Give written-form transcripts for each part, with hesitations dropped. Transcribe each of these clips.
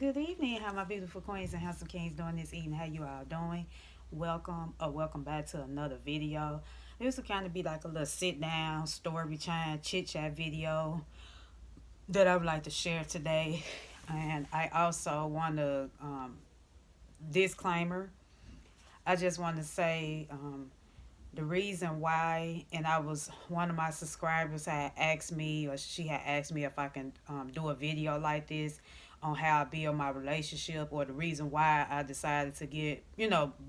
Good evening, how my beautiful queens and handsome kings doing this evening? How you all doing? Welcome back to another video. This will kind of be like a little sit down, story time, chit chat video that I would like to share today. And I also want to disclaimer. I just want to say the reason why, and I was one of my subscribers had asked me, or she had asked me if I can do a video like this on how I build my relationship, or the reason why I decided to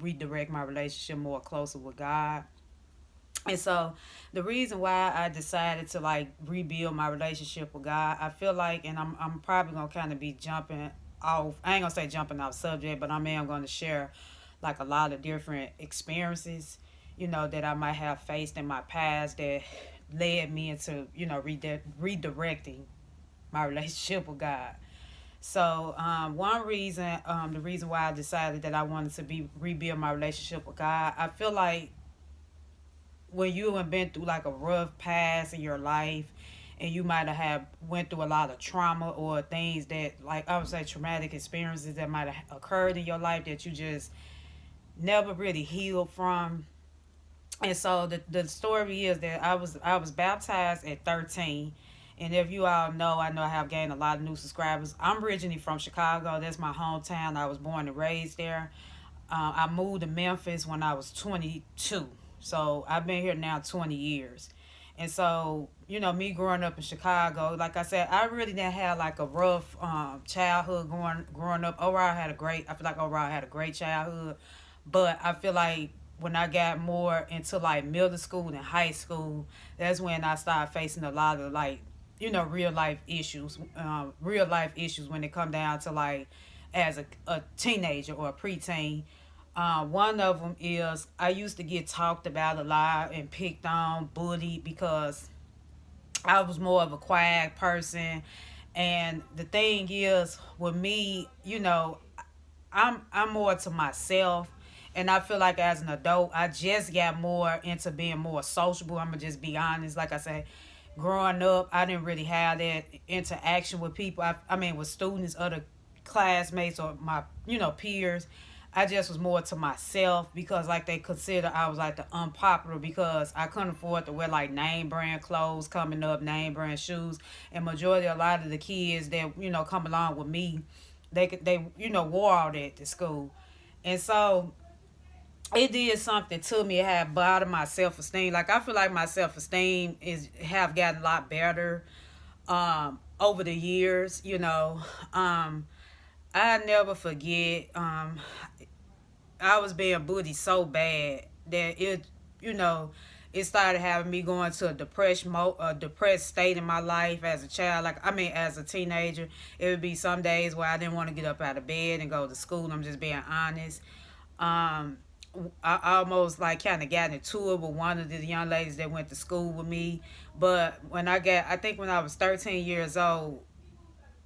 redirect my relationship more closer with God. And so the reason why I decided to like rebuild my relationship with God, I feel like, and I'm probably gonna kind of be jumping off. I ain't gonna say jumping off subject, but I'm gonna share like a lot of different experiences, that I might have faced in my past that led me into redirecting my relationship with God. So one reason, the reason why I decided that I wanted to be rebuild my relationship with God, I feel like when you have been through like a rough past in your life, and you might have went through a lot of trauma or things that, like I would say, traumatic experiences that might have occurred in your life that you just never really healed from. And so the story is that I was baptized at 13. And if you all know, I know I have gained a lot of new subscribers. I'm originally from Chicago. That's my hometown. I was born and raised there. I moved to Memphis when I was 22. So I've been here now 20 years. And so, me growing up in Chicago, like I said, I really didn't have like a rough childhood growing up. I feel like overall I had a great childhood. But I feel like when I got more into like middle school and high school, that's when I started facing a lot of like, real life issues when it come down to like as a teenager or a preteen. One of them is I used to get talked about a lot and picked on, bullied because I was more of a quiet person. And the thing is, with me, I'm more to myself. And I feel like as an adult, I just got more into being more sociable. I'm gonna just be honest. Like I said, growing up, I didn't really have that interaction with people. I mean, with students, other classmates, or my peers. I just was more to myself because like they consider I was like the unpopular because I couldn't afford to wear like name brand clothes coming up, name brand shoes, and majority a lot of the kids that come along with me, they wore all that to school. And so it did something to me. It had bothered my self esteem. Like I feel like my self esteem is have gotten a lot better over the years. I never forget. I was being bullied so bad that you know, it started having me going to a depressed state in my life as a child. Like I mean, as a teenager, it would be some days where I didn't want to get up out of bed and go to school. I'm just being honest. Um, I almost like kind of got into it with one of the young ladies that went to school with me. But I think when I was 13 years old,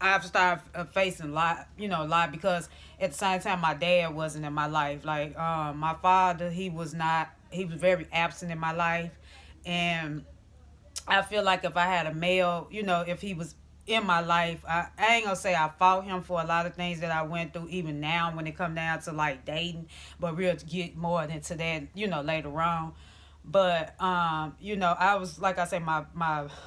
I've started facing a lot, a lot because at the same time my dad wasn't in my life. Like my father, he was very absent in my life, and I feel like if I had a male, if he was in my life, I ain't gonna say I fought him for a lot of things that I went through, even now when it come down to like dating, but we'll get more into that, later on. But I was like I said, my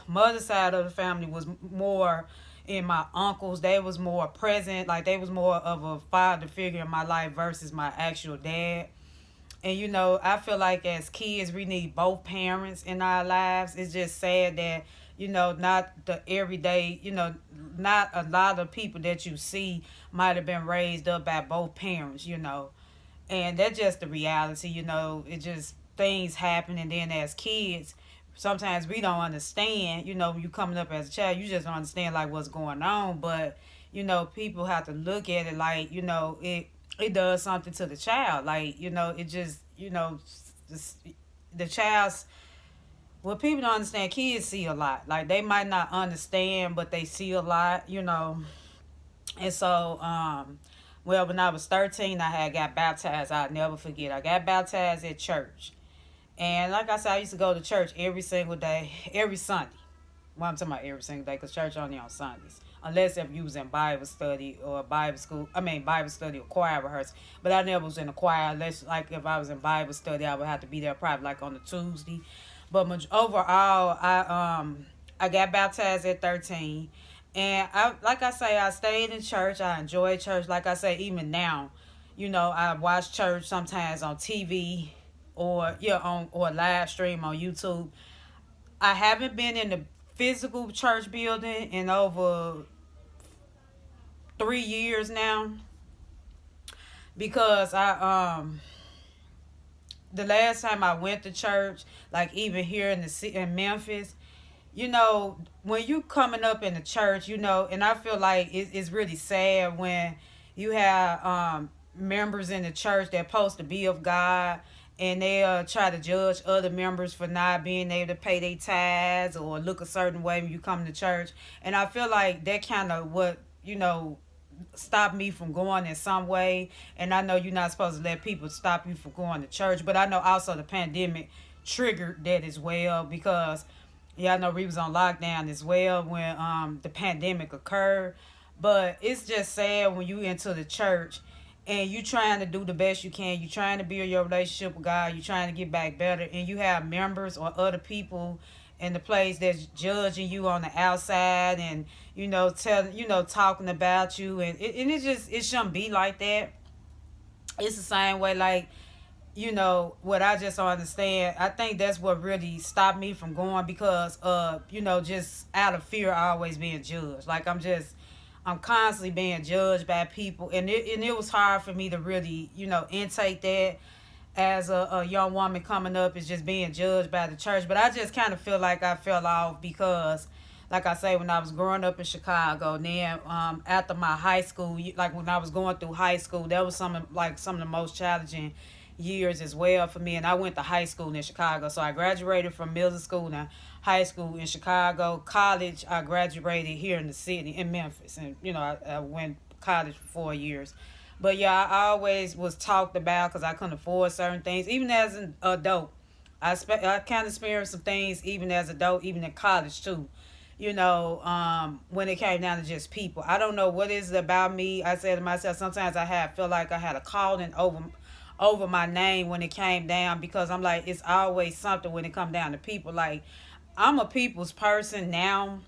mother's side of the family was more, and my uncles, they was more present, like they was more of a father figure in my life versus my actual dad. And I feel like as kids, we need both parents in our lives. It's just sad that, not the everyday, not a lot of people that you see might have been raised up by both parents. And that's just the reality. It just things happen. And then as kids, sometimes we don't understand. When you coming up as a child, you just don't understand like what's going on. But, people have to look at it like, it does something to the child. Like, it just, the, the child's, well, people don't understand. Kids see a lot. Like, they might not understand, but they see a lot. And so, well, when I was 13, I had got baptized. I'll never forget. I got baptized at church. And like I said, I used to go to church every single day, every Sunday. Well, I'm talking about every single day because church only on Sundays. unless if you was in Bible study or Bible school. I mean Bible study or choir rehearsal. But I never was in a choir unless like if I was in Bible study, I would have to be there probably like on a Tuesday. But overall, I got baptized at 13, and I like I say I stayed in church. I enjoyed church. Like I say, even now, I watch church sometimes on TV or on or live stream on YouTube. I haven't been in the physical church building in over 3 years now because I the last time I went to church, like even here in in Memphis, when you coming up in the church, and I feel like it's really sad when you have members in the church that supposed to be of God, and they try to judge other members for not being able to pay their tithes or look a certain way when you come to church. And I feel like that kind of what, stop me from going in some way. And I know you're not supposed to let people stop you from going to church, but I know also the pandemic triggered that as well because I know we was on lockdown as well when the pandemic occurred. But it's just sad when you into the church and you trying to do the best you can. You trying to build your relationship with God. You trying to get back better, and you have members or other people in the place that's judging you on the outside and talking about you, and it shouldn't be like that. It's the same way like what I just don't understand. I think that's what really stopped me from going because just out of fear of always being judged. Like I'm constantly being judged by people, and it was hard for me to really intake that as a young woman coming up is just being judged by the church. But I just kind of feel like I fell off because like I say, when I was growing up in Chicago, then after my high school, like when I was going through high school, that was some of the most challenging years as well for me. And I went to high school in Chicago, so I graduated from middle school and high school in Chicago. College, I graduated here in the city in Memphis, and I went to college for 4 years. But yeah, I always was talked about because I couldn't afford certain things, even as an adult. I kind of experienced some things even as an adult, even in college too. When it came down to just people, I don't know what is it about me. I said to myself, sometimes feel like I had a calling over my name when it came down because I'm like, it's always something when it come down to people. Like, I'm a people's person now,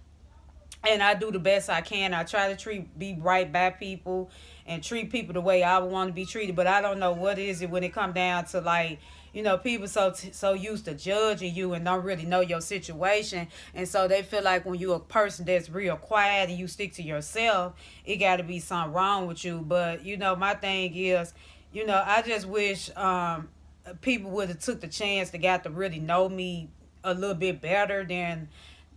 and I do the best I can. I try to be right by people and treat people the way I would want to be treated. But I don't know what is it when it come down to like, people so used to judging you and don't really know your situation, and so they feel like when you're a person that's real quiet and you stick to yourself, it got to be something wrong with you. But my thing is, I just wish people would have took the chance to got to really know me a little bit better than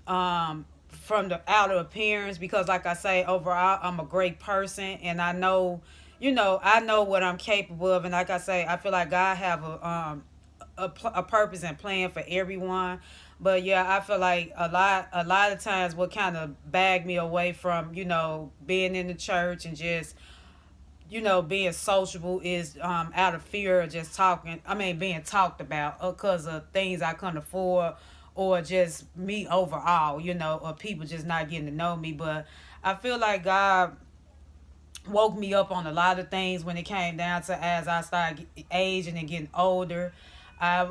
from the outer appearance, because like I say, overall I'm a great person, and I know what I'm capable of. And like I say, I feel like God have a purpose and plan for everyone. But yeah, I feel like a lot of times what kind of bagged me away from being in the church and just being sociable is out of fear of just being talked about because of things I couldn't afford, or just me overall, or people just not getting to know me. But I feel like God woke me up on a lot of things when it came down to as I started aging and getting older. I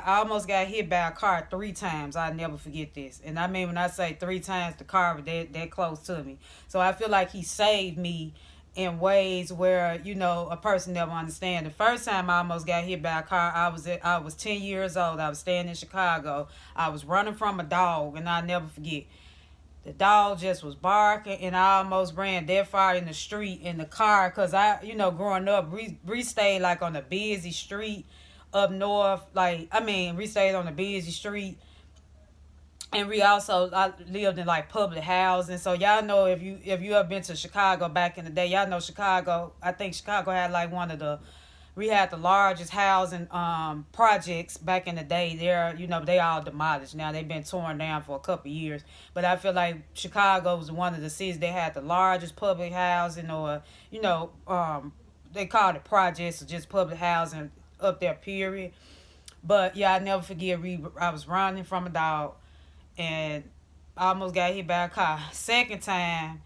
almost got hit by a car 3 times. I never forget this. And I mean, when I say 3 times, the car was that close to me. So I feel like he saved me in ways where a person never understand. The first time I almost got hit by a car, I was 10 years old. I was staying in Chicago. I was running from a dog, and I never forget. The dog just was barking, and I almost ran that far in the street in the car because growing up, we stayed like on a busy street up north. We stayed on a busy street, and I lived in like public housing. So y'all know, if you ever been to Chicago back in the day, y'all know Chicago. I think Chicago had like we had the largest housing projects back in the day. They all demolished now. They've been torn down for a couple of years. But I feel like Chicago was one of the cities that had the largest public housing, or they called it projects or just public housing up there, period. But yeah, I never forget, I was running from a dog and I almost got hit by a car. Second time,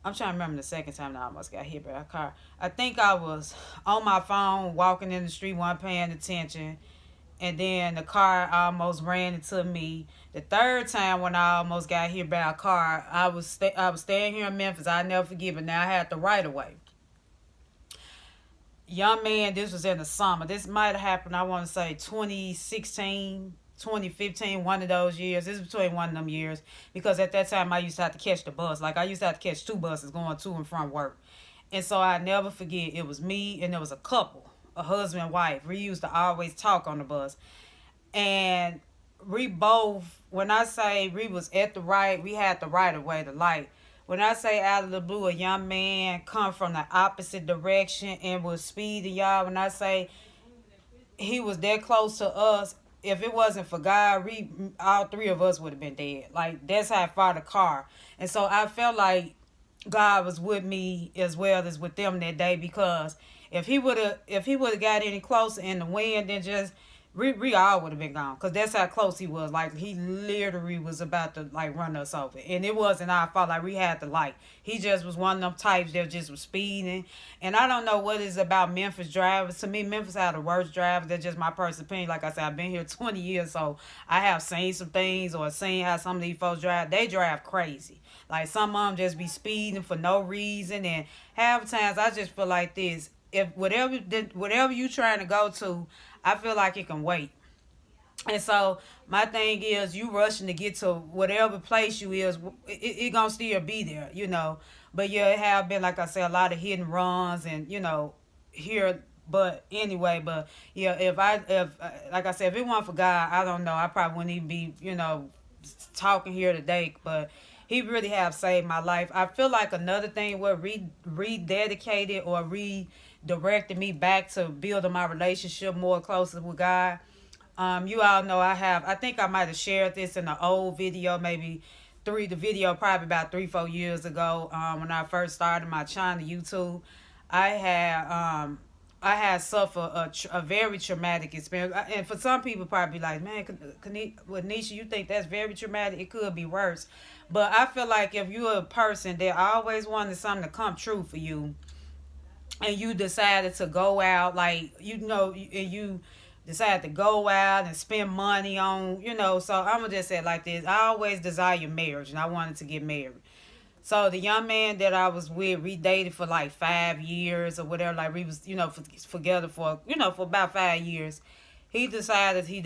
I'm trying to remember the second time that I almost got hit by a car. I think I was on my phone walking in the street, wasn't paying attention, and then the car almost ran into me. The third time when I almost got hit by a car, I was staying here in Memphis. I never forget, but now I had the right of way. Young man, this was in the summer. This might have happened, I want to say 2016, 2015, one of those years. This is between one of them years because at that time I used to have to catch the bus. Like I used to have to catch two buses going to and from work. And so I never forget, it was me and there was a couple, a husband and wife. We used to always talk on the bus. And we both, when I say we was at the right, we had the right of way, the light. When I say out of the blue, a young man come from the opposite direction and was speeding, y'all. When I say he was that close to us, if it wasn't for God, all three of us would have been dead. Like that's how far the car. And so I felt like God was with me as well as with them that day because if he would have got any closer in the wind, then just we all would have been gone because that's how close he was. Like he literally was about to like run us over, and it wasn't our fault. Like we had the light. He just was one of them types that just was speeding. And I don't know what it's about Memphis drivers. To me, Memphis had the worst drivers. That's just my personal opinion. Like I said, I've been here 20 years, so I have seen some things or seen how some of these folks drive. They drive crazy. Like some of them just be speeding for no reason, and half the times I just feel like this. If whatever you trying to go to, I feel like it can wait. And so my thing is, you rushing to get to whatever place you is, it gonna still be there, you know. But yeah, it have been like I said, a lot of hidden runs, and here. But anyway, but yeah, if like I said, if it weren't for God, I don't know, I probably wouldn't even be talking here today. But He really have saved my life. I feel like another thing what rededicated or redirected me back to building my relationship more closer with God. You all know I think I might have shared this in an old video, maybe the video probably about 3-4 years ago, when I first started my channel YouTube. I had I had suffered a very traumatic experience, and for some people probably like, man, with Nisha, you think that's very traumatic? It could be worse, but I feel like if you're a person that always wanted something to come true for you, and you decided to go out, like and you decided to go out and spend money on, so I'm gonna just say it like this: I always desired marriage, and I wanted to get married. So the young man that I was with, we dated for like 5 years or whatever. Like we was, together for about 5 years. He decided he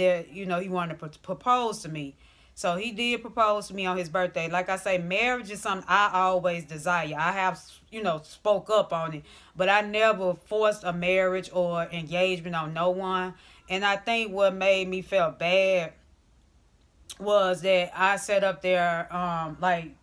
wanted to propose to me. So he did propose to me on his birthday. Like I say, marriage is something I always desire. I have, spoke up on it, but I never forced a marriage or engagement on no one. And I think what made me feel bad was that I sat up there, like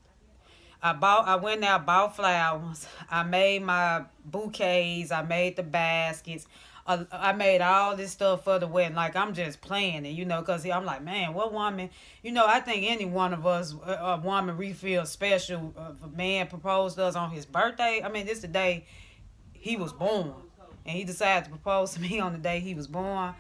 I went there, bought flowers. I made my bouquets. I made the baskets. I made all this stuff for the wedding. Like I'm just planning, because I'm like, man, what woman, I think any one of us, a woman, we feel special. If a man proposed to us on his birthday, I mean, this is the day he was born, and he decided to propose to me on the day he was born.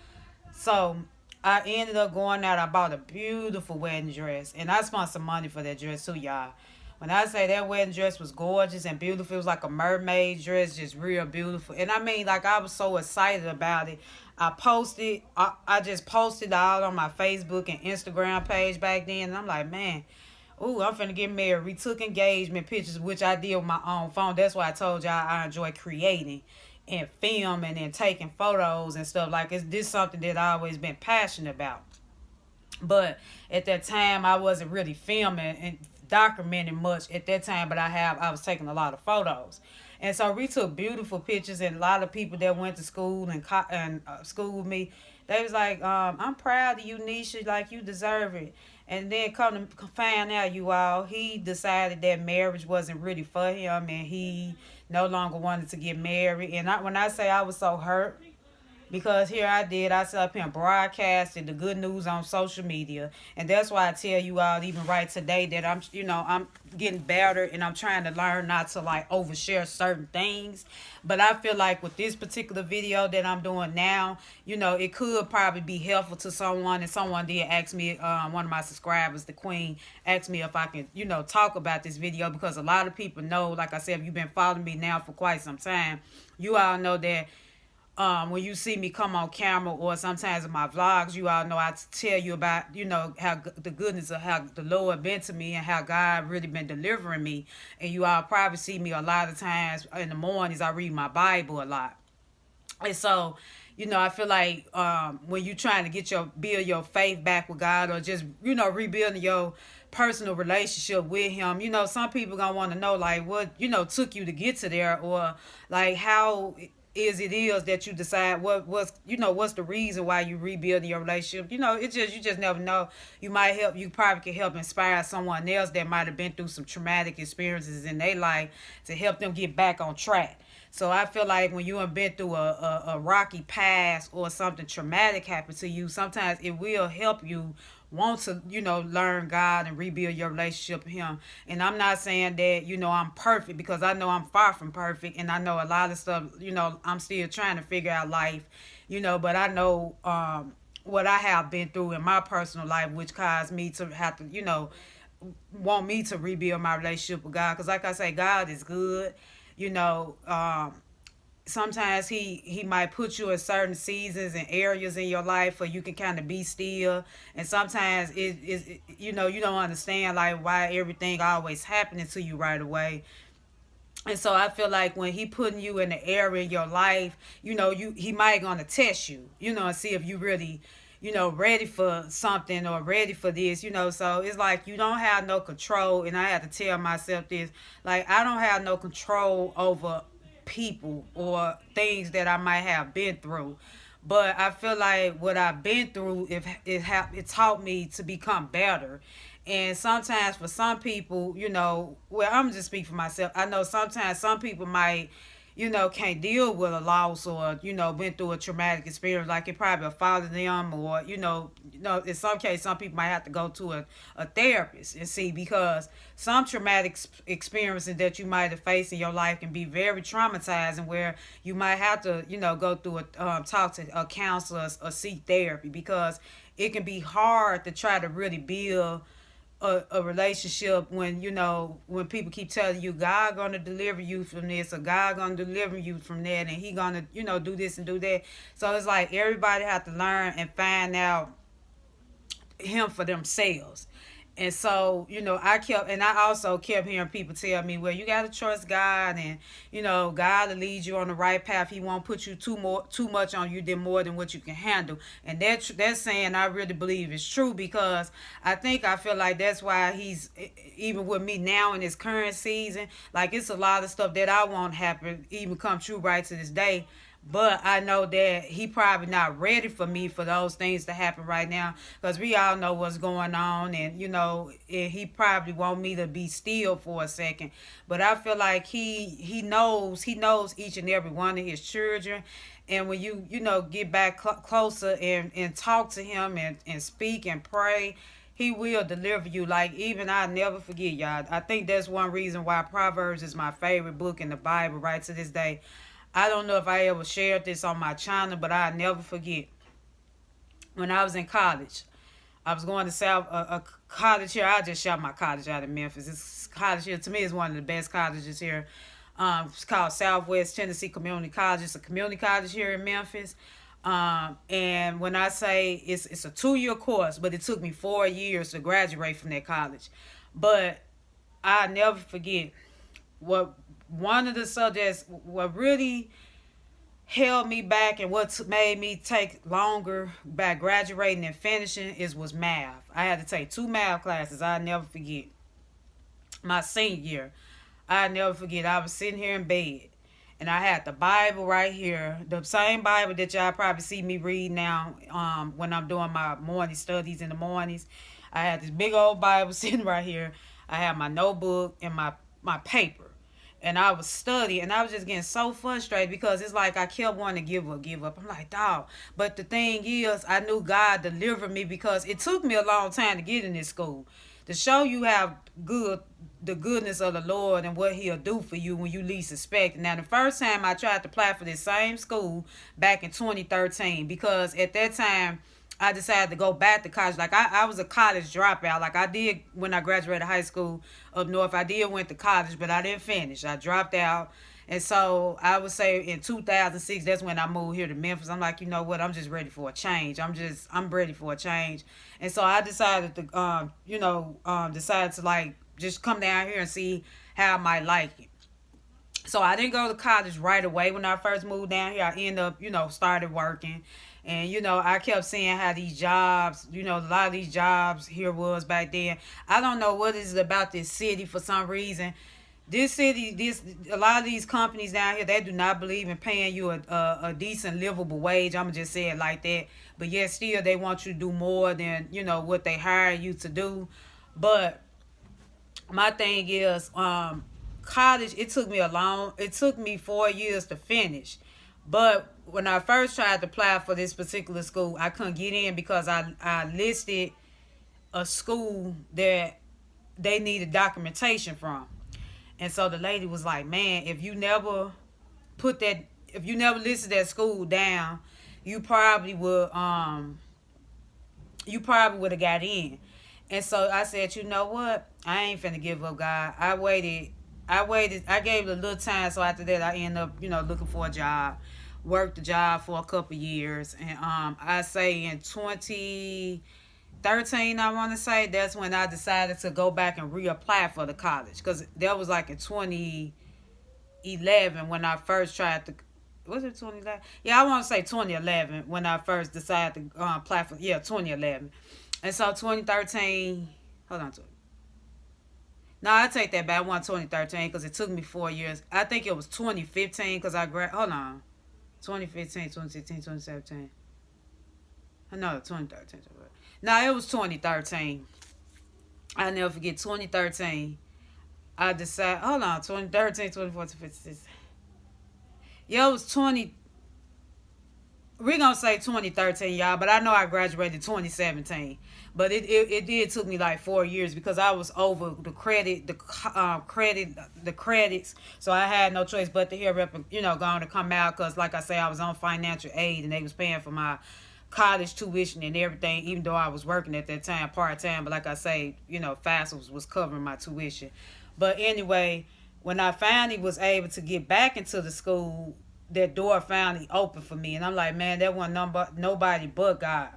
So I ended up going out. I bought a beautiful wedding dress, and I spent some money for that dress too, y'all. When I say that wedding dress was gorgeous and beautiful, it was like a mermaid dress, just real beautiful. And I mean, like, I was so excited about it. I just posted all on my Facebook and Instagram page back then. And I'm like, man, ooh, I'm finna get married. We took engagement pictures, which I did with my own phone. That's why I told y'all I enjoy creating and filming and taking photos and stuff. Like, this something that I always been passionate about. But at that time, I wasn't really filming and documenting much at that time, but I was taking a lot of photos. And so we took beautiful pictures, and a lot of people that went to school and school with me, they was like, I'm proud of you, Nisha, like you deserve it. And then come to find out, you all, he decided that marriage wasn't really for him, and he no longer wanted to get married. And when I say I was so hurt, because here I sit up here and broadcasted the good news on social media, and that's why I tell you all even right today that I'm getting better, and I'm trying to learn not to like overshare certain things. But I feel like with this particular video that I'm doing now, it could probably be helpful to someone, and someone did ask me, one of my subscribers, the Queen, asked me if I can, talk about this video, because a lot of people know, like I said, if you've been following me now for quite some time, you all know that when you see me come on camera, or sometimes in my vlogs, you all know I tell you about, how the goodness of how the Lord been to me, and how God really been delivering me. And you all probably see me a lot of times in the mornings. I read my Bible a lot. And so, I feel like when you trying to build your faith back with God, or just, rebuilding your personal relationship with him, some people gonna want to know like what, took you to get to there, or like how it is that you decide what's the reason why you rebuilding your relationship. You just never know. You probably can help inspire someone else that might have been through some traumatic experiences in their life, to help them get back on track. So I feel like when you have been through a rocky past, or something traumatic happened to you, sometimes it will help you want to, learn God and rebuild your relationship with him. And I'm not saying that, I'm perfect, because I know I'm far from perfect, and I know a lot of stuff, I'm still trying to figure out life, but I know what I have been through in my personal life, which caused me to have to, want me to rebuild my relationship with God. Because like I say, God is good. you know um Sometimes he might put you in certain seasons and areas in your life where you can kind of be still, and sometimes it is, you don't understand like why everything always happening to you right away. And so I feel like when he putting you in the area in your life, he might gonna test you, and see if you really, ready for something, or ready for this. So it's like you don't have no control. And I have to tell myself this, like, I don't have no control over people or things that I might have been through. But I feel like what I've been through, if it taught me to become better. And sometimes for some people, well, I'm just speaking for myself. I know sometimes some people might, can't deal with a loss, or, been through a traumatic experience, like it probably affected them, or, in some cases, some people might have to go to a therapist and see, because some traumatic experiences that you might have faced in your life can be very traumatizing, where you might have to, go through talk to a counselor or seek therapy, because it can be hard to try to really build a relationship when when people keep telling you God gonna deliver you from this, or God gonna deliver you from that, and he gonna do this and do that. So it's like everybody have to learn and find out him for themselves. And so, I also kept hearing people tell me, well, you got to trust God, and, God will lead you on the right path. He won't put you too much on you than more than what you can handle. And that's saying I really believe is true, because I feel like that's why he's, even with me now in this current season, like it's a lot of stuff that I want happen, even come true right to this day. But I know that he probably not ready for me for those things to happen right now, because we all know what's going on, and and he probably want me to be still for a second. But I feel like he knows each and every one of his children. And when you get back closer and talk to him, and speak and pray, he will deliver you. Like, even I never forget, y'all. I think that's one reason why Proverbs is my favorite book in the Bible right to this day. I don't know if I ever shared this on my channel, but I never forget. When I was in college, I was going to South a college here. I just shot my college out in Memphis. This college here, to me, is one of the best colleges here. It's called Southwest Tennessee Community College. It's a community college here in Memphis. And when I say it's a 2-year course, but it took me 4 years to graduate from that college. But I never forget what one of the subjects, what really held me back, and what made me take longer by graduating and finishing, was math. I had to take 2 math classes. I never forget. My senior year, I never forget. I was sitting here in bed, and I had the Bible right here, the same Bible that y'all probably see me read now. When I'm doing my morning studies in the mornings, I had this big old Bible sitting right here. I had my notebook and my paper. and I was studying, and I was just getting so frustrated because it's like I kept wanting to give up. I'm like, dog. But the thing is, I knew God delivered me because it took me a long time to get in this school. To show you how good the goodness of the Lord and what He'll do for you when you least expect it. Now, the first time I tried to apply for this same school back in 2013, because at that time I decided to go back to college. Like I was a college dropout. Like I did when I graduated high school up north. I did went to college, but I didn't finish. I dropped out. And so I would say in 2006, that's when I moved here to Memphis. I'm like, you know what? I'm just ready for a change. I'm ready for a change. And so I decided to, decided to like just come down here and see how I might like it. So I didn't go to college right away. When I first moved down here, I ended up, started working. And, I kept seeing how these jobs, a lot of these jobs here was back then. I don't know what is about this city for some reason. This city, a lot of these companies down here, they do not believe in paying you a decent, livable wage. I'm going to just say it like that. But yet still, they want you to do more than, what they hire you to do. But my thing is, college, it took me 4 years to finish. But when I first tried to apply for this particular school, I couldn't get in because I listed a school that they needed documentation from. And so the lady was like, man, if you never listed that school down, you probably would have got in. And so I said, you know what? I ain't finna give up, God. I gave it a little time, so after that I ended up, looking for a job. Worked the job for a couple years. And I say in 2013, I want to say, that's when I decided to go back and reapply for the college. Because that was like in 2011 when I first tried to, was it 2011? Yeah, I want to say 2011 when I first decided to apply for, 2011. And so 2013, hold on to it. No, I take that back. I want 2013 because it took me 4 years. I think it was 2015 because hold on. 2015, 2016, 2017. No, 2013. No, it was 2013. I'll never forget 2013. I decided, hold on, 2013, 2014, 2015. Yeah, it was 20. We're going to say 2013, y'all, but I know I graduated 2017. But it did took me like 4 years because I was over the credits. So I had no choice but to hear up, going to come out because, like I say, I was on financial aid and they was paying for my college tuition and everything, even though I was working at that time part-time. But like I say, FAFSA was covering my tuition. But anyway, when I finally was able to get back into the school, that door finally opened for me. And I'm like, man, that wasn't nobody but God.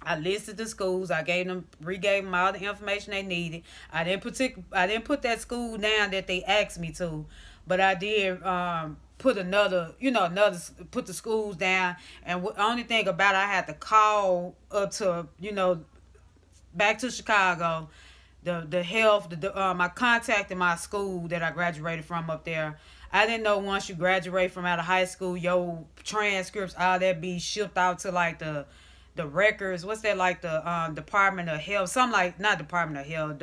I listed the schools. I regave them all the information they needed. I didn't put that school down that they asked me to, but I did put put the schools down. And the only thing about it, I had to call up to back to Chicago. I contacted my school that I graduated from up there. I didn't know once you graduate from out of high school, your transcripts, all that be shipped out to like the records. What's that, like the Department of Health? Something like, not Department of Health,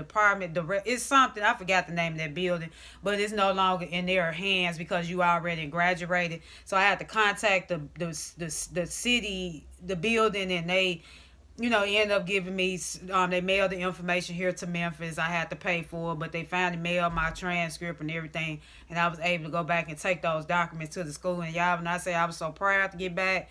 it's something, I forgot the name of that building, but it's no longer in their hands because you already graduated. So I had to contact the city, the building, and they end up giving me, they mailed the information here to Memphis. I had to pay for it, but they finally mailed my transcript and everything, and I was able to go back and take those documents to the school. And y'all, when I say I was so proud to get back,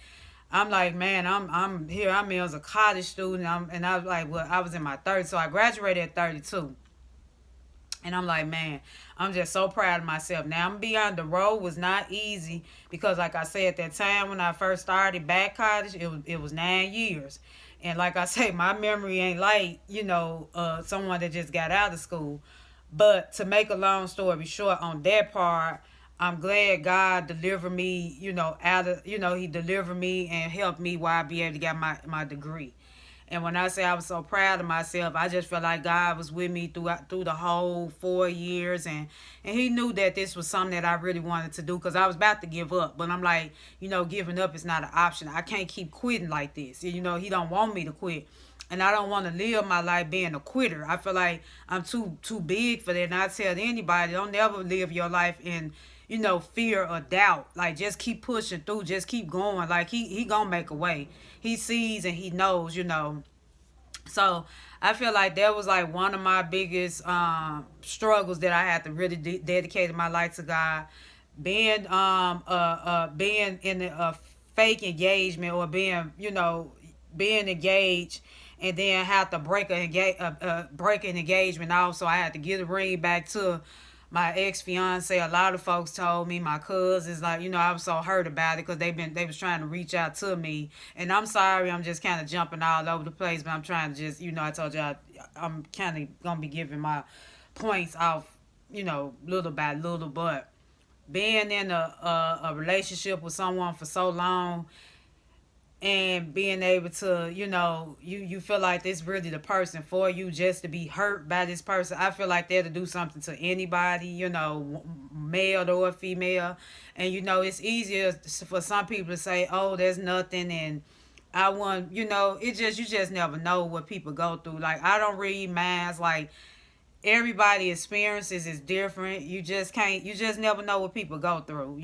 I'm like, man, I'm here. I'm here as a college student. And I was like, well, I was in my 30s, so I graduated at 32. And I'm like, man, I'm just so proud of myself. Now, I'm beyond, the road was not easy because, like I said, at that time when I first started back college, it was 9 years. And like I say, my memory ain't like, someone that just got out of school. But to make a long story short, on that part, I'm glad God delivered me, He delivered me and helped me while I be able to get my degree. And when I say I was so proud of myself, I just felt like God was with me through the whole 4 years. And He knew that this was something that I really wanted to do because I was about to give up. But I'm like, giving up is not an option. I can't keep quitting like this. He don't want me to quit. and I don't want to live my life being a quitter. I feel like I'm too big for that. And I tell anybody, don't never live your life in, fear or doubt. Like, just keep pushing through, just keep going. Like, he gonna make a way. He sees and he knows. So I feel like that was like one of my biggest struggles that I had to really dedicate my life to God. Being in a fake engagement, or being engaged, and then have to break an engagement off. So I had to get a ring back to my ex fiance. A lot of folks told me, my cousins, like, I was so hurt about it, because they was trying to reach out to me. And I'm sorry, I'm just kind of jumping all over the place, but I'm trying to just, I told you I'm kind of gonna be giving my points off, little by little. But being in a relationship with someone for so long, and being able to, you feel like this really the person for you, just to be hurt by this person. I feel like they'll do something to anybody, male or female. And it's easier for some people to say, oh, there's nothing, and I want, you just never know what people go through. Like, I don't read minds. Like, everybody experiences is different. You just never know what people go through.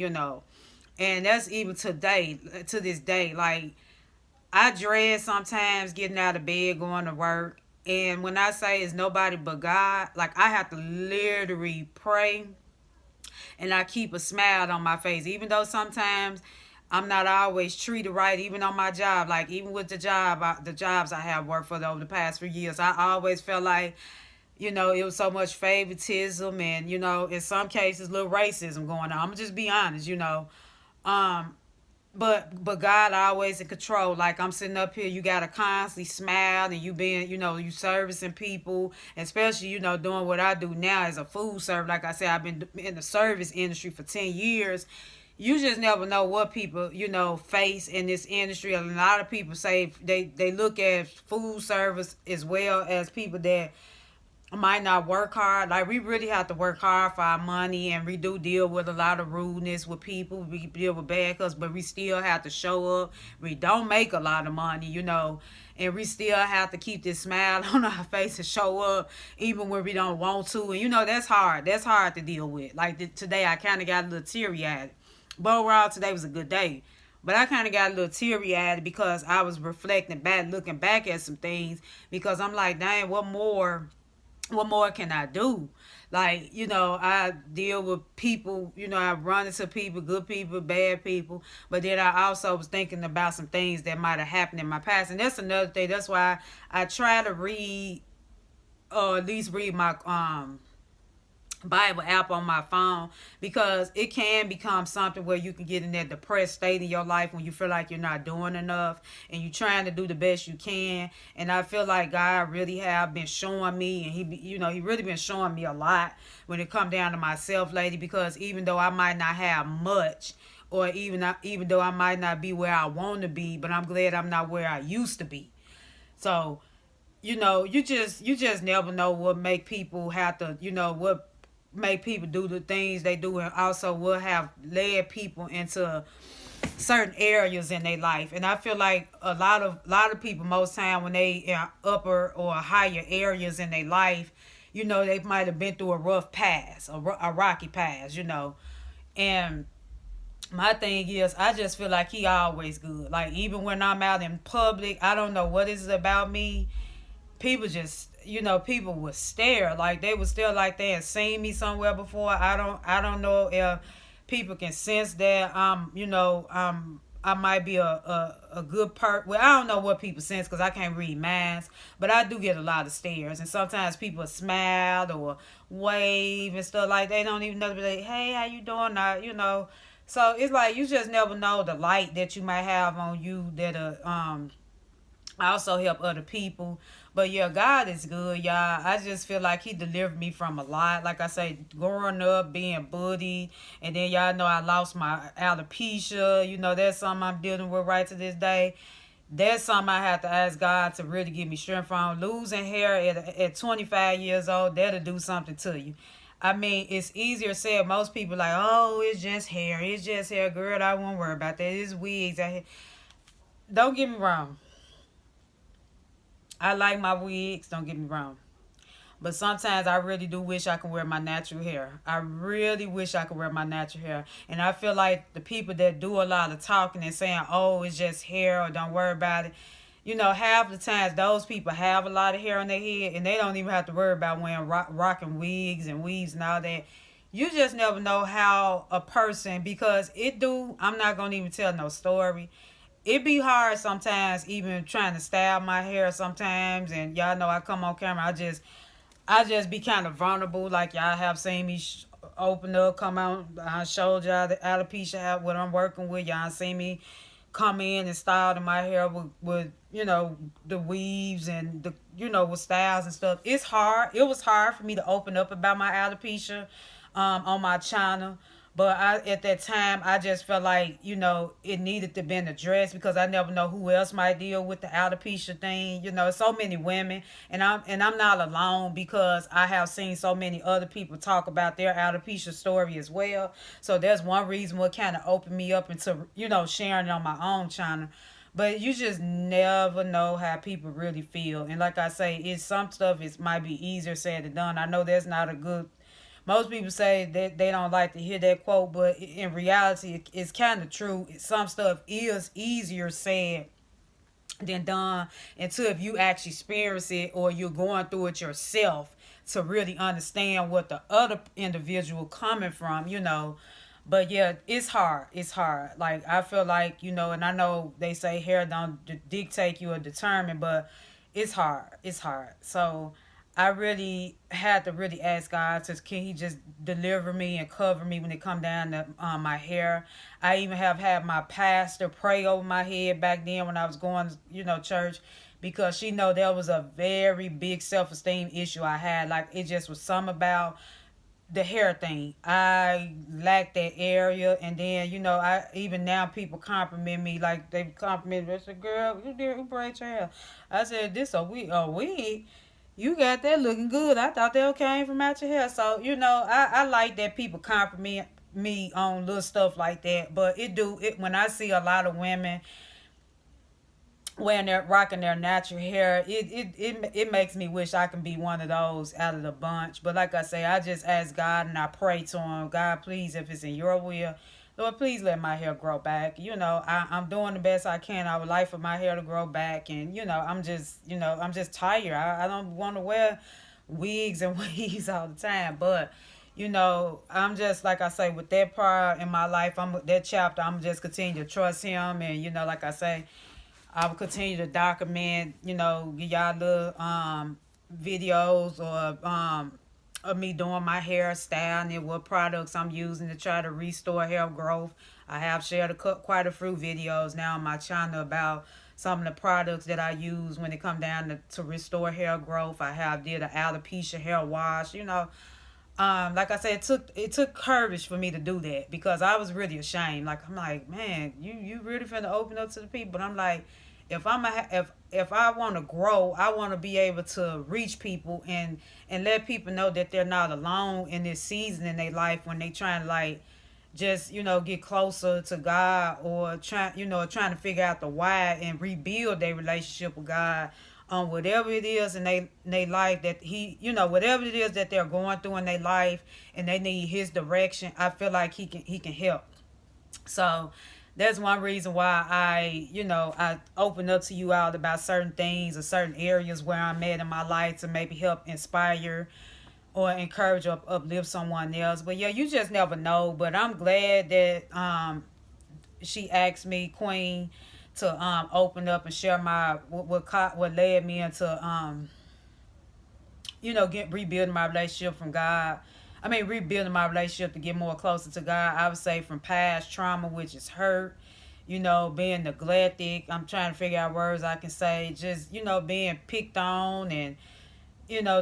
And that's even to this day. Like, I dread sometimes getting out of bed, going to work. And when I say it's nobody but God, like, I have to literally pray, and I keep a smile on my face. Even though sometimes I'm not always treated right, even on my job. Like, even with the jobs I have worked for over the past few years, I always felt like, it was so much favoritism, and, in some cases, little racism going on. I'm gonna just be honest. Um, but God always in control. Like, I'm sitting up here, you gotta constantly smile, and you being, you servicing people, especially, doing what I do now as a food server. Like I said, I've been in the service industry for 10 years. You just never know what people, face in this industry. A lot of people say they look at food service as well as people that might not work hard. Like, we really have to work hard for our money, and we do deal with a lot of rudeness with people. We deal with bad customers, but we still have to show up. We don't make a lot of money, and we still have to keep this smile on our face and show up even when we don't want to. And, that's hard. That's hard to deal with. Like, today I kind of got a little teary-eyed. But overall, today was a good day. But I kind of got a little teary-eyed because I was reflecting back, looking back at some things, because I'm like, dang, what more can I do? Like, I deal with people, I run into people, good people, bad people. But then I also was thinking about some things that might have happened in my past. And that's another thing. That's why I try to read, or at least read my Bible app on my phone, because it can become something where you can get in that depressed state in your life when you feel like you're not doing enough, and you're trying to do the best you can. And I feel like God really have been showing me, and he really been showing me a lot when it come down to myself, lady, because even though I might not have much, or even though I might not be where I want to be, but I'm glad I'm not where I used to be. So, you just never know what make people have to, what make people do the things they do, and also will have led people into certain areas in their life. And I feel like a lot of people, most time when they in upper or higher areas in their life, they might have been through a rough past, a rocky past. And my thing is, I just feel like he always good. Like, even when I'm out in public, I don't know what is about me. People just, people would stare, like they would stare like they had seen me somewhere before. I don't know if people can sense that I might be a good well, I don't know what people sense, because I can't read minds. But I do get a lot of stares, and sometimes people smile or wave and stuff, like they don't even know, like, hey, how you doing now, so it's like, you just never know the light that you might have on you, that also help other people. But yeah, God is good, y'all. I just feel like he delivered me from a lot. Like I say, growing up, being bullied, and then y'all know I lost my alopecia. That's something I'm dealing with right to this day. That's something I have to ask God to really give me strength from. Losing hair at 25 years old, that'll do something to you. I mean, it's easier said. Most people like, oh, it's just hair. It's just hair. Girl, I won't worry about that. It's wigs. Don't get me wrong. I like my wigs, don't get me wrong. But sometimes I really do wish I could wear my natural hair. I really wish I could wear my natural hair. And I feel like the people that do a lot of talking and saying, oh, it's just hair or don't worry about it. You know, half the times those people have a lot of hair on their head and they don't even have to worry about wearing rocking wigs and weaves and all that. You just never know how a person, because it do, I'm not going to even tell no story. It be hard sometimes even trying to style my hair sometimes, and y'all know I come on camera, I just be kind of vulnerable. Like y'all have seen me open up, come out. I showed y'all the alopecia what I'm working with. Y'all seen me come in and style my hair with the weaves and the with styles and stuff. It's hard. It was hard for me to open up about my alopecia on my channel. But at that time, I just felt like, it needed to be addressed because I never know who else might deal with the alopecia thing. So many women, and I'm not alone because I have seen so many other people talk about their alopecia story as well. So that's one reason what kind of opened me up into, sharing it on my own channel. But you just never know how people really feel. And like I say, it's some stuff it might be easier said than done. I know that's not a good, most people say that they don't like to hear that quote, but in reality, it's kind of true. Some stuff is easier said than done until if you actually experience it or you're going through it yourself to really understand what the other individual coming from. But yeah, it's hard. It's hard. Like I feel like, and I know they say hair don't dictate you or determine, but it's hard. It's hard. So I really had to really ask God to can He just deliver me and cover me when it come down to my hair. I even have had my pastor pray over my head back then when I was going, church, because she know there was a very big self esteem issue I had. Like it just was something about the hair thing. I lacked that area, and then I even now people compliment me like they compliment me. They say, "Girl, who braids your hair?" I said, "This a wig. You got that looking good. I thought they came from out your hair." So I like that people compliment me on little stuff like that. But it when I see a lot of women when they're rocking their natural hair, it makes me wish I can be one of those out of the bunch. But like I say, I just ask God and I pray to Him, God, please, if it's in Your will, Lord, please let my hair grow back. I'm doing the best I can. I would like for my hair to grow back, and I'm just tired. I don't want to wear wigs and weaves all the time, but. I'm just like I say with that part in my life. I'm that chapter. I'm just continue to trust Him, and like I say, I will continue to document, give y'all little videos or of me doing my hairstyle and what products I'm using to try to restore hair growth. I have shared quite a few videos now on my channel about some of the products that I use when it come down to restore hair growth. I have did an alopecia hair wash. Like I said, it took courage for me to do that because I was really ashamed. Like I'm like, man, you really finna open up to the people. But I'm like, if I want to grow, I want to be able to reach people and let people know that they're not alone in this season in their life when they trying to like just get closer to God or trying to figure out the why and rebuild their relationship with God on whatever it is in they life that whatever it is that they're going through in their life and they need His direction. I feel like he can help. So that's one reason why I open up to you all about certain things or certain areas where I'm at in my life to maybe help inspire or encourage or uplift someone else. But yeah, you just never know. But I'm glad that she asked me, Queen, to open up and share my what led me into get rebuilding my relationship from God. I mean, rebuilding my relationship to get more closer to God. I would say from past trauma, which is hurt, being neglected. I'm trying to figure out words I can say. Just being picked on and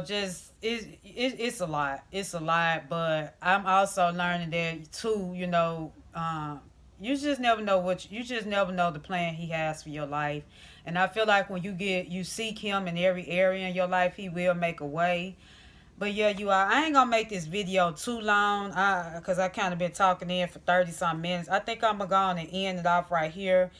just it's a lot. It's a lot, but I'm also learning that too. You just never know you just never know the plan He has for your life, and I feel like when you seek Him in every area in your life, He will make a way. But yeah, I ain't gonna make this video too long, because I kind of been talking in for 30 some minutes. I think I'm gonna go on and end it off right here.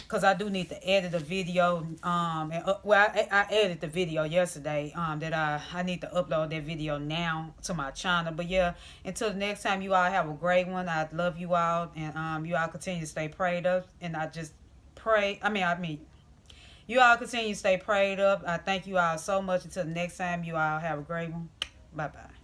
because I do need to edit a video. Well, I edited the video yesterday. That I need to upload that video now to my channel. But yeah, until the next time, you all have a great one. I love you all, and you all continue to stay prayed up. And I just pray. You all continue to stay prayed up. I thank you all so much. Until the next time, you all have a great one. Bye bye.